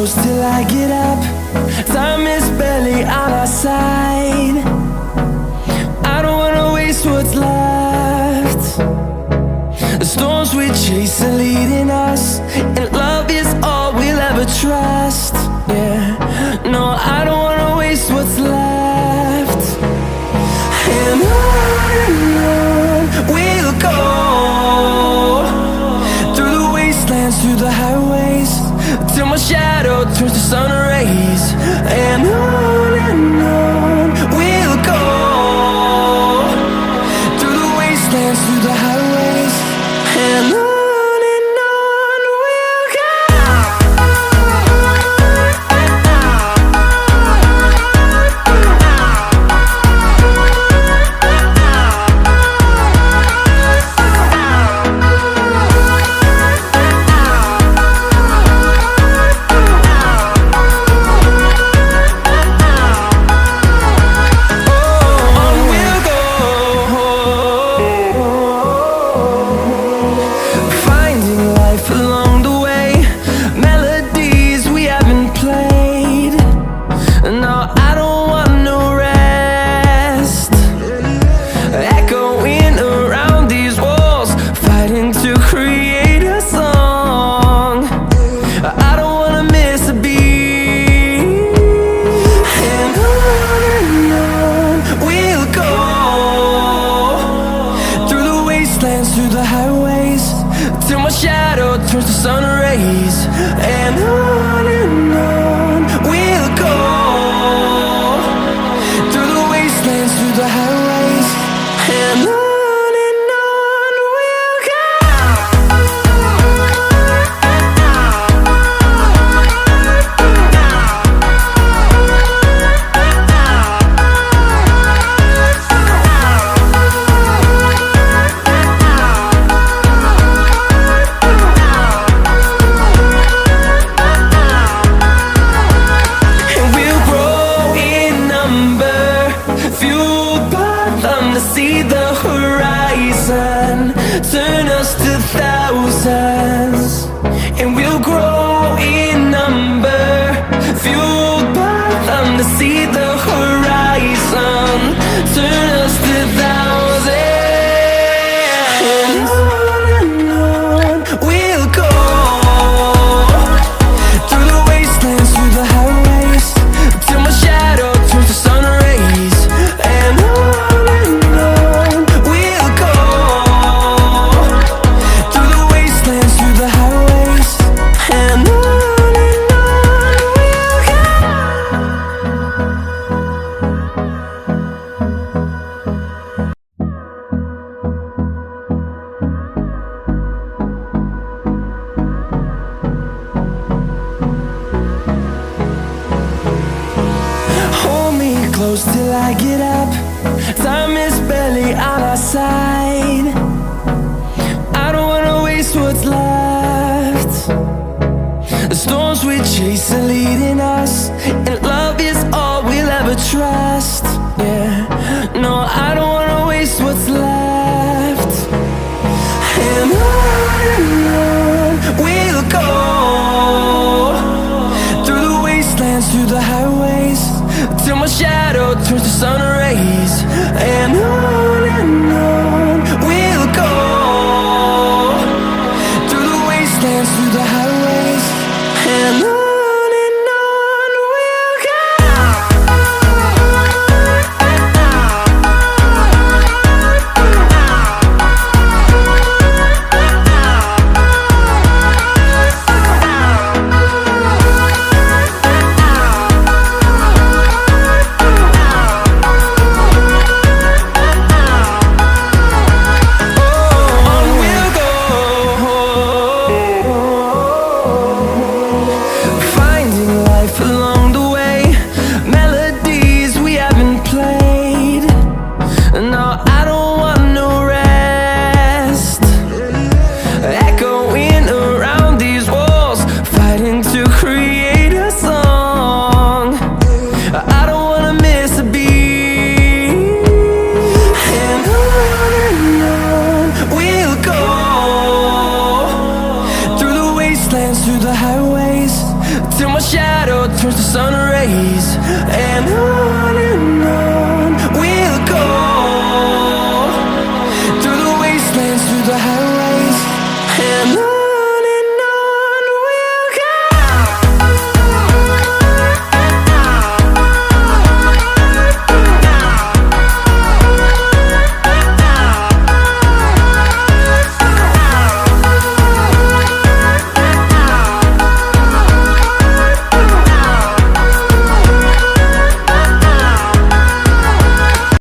close till I get up. Time is barely on our side. I don't wanna waste what's left. The storms we chase are leading us, and love is all we'll ever trust. Yeah, no, I don't wanna waste what's left. And on we'll go, through the wastelands, through the highways, till my shadow turns to sun rays. And on we'll go, through the wastelands, through the highways, and on we'll go. Through the highways, till my shadow turns to sun rays. And on we'll go, through the wastelands, through the highways, and on we'll go. See the horizon, turn us to thousands, and we'll grow in number, fueled by them to see the horizon, turn us to thousands. And on we'll go, through the wastelands, through the highways, till my shadow turns to sun rays. And close till I get up. Time is barely on our side. I don't wanna waste what's left. The storms we chase are leading us, and love is all we'll ever trust. Yeah, no, I don't wanna waste what's left. And on we'll go, through the wastelands, through the highways, till my shadow turns to sun rays. And on we'll go, through the wastelands, through the highways, and on we'll go. shadow turns to sun rays, and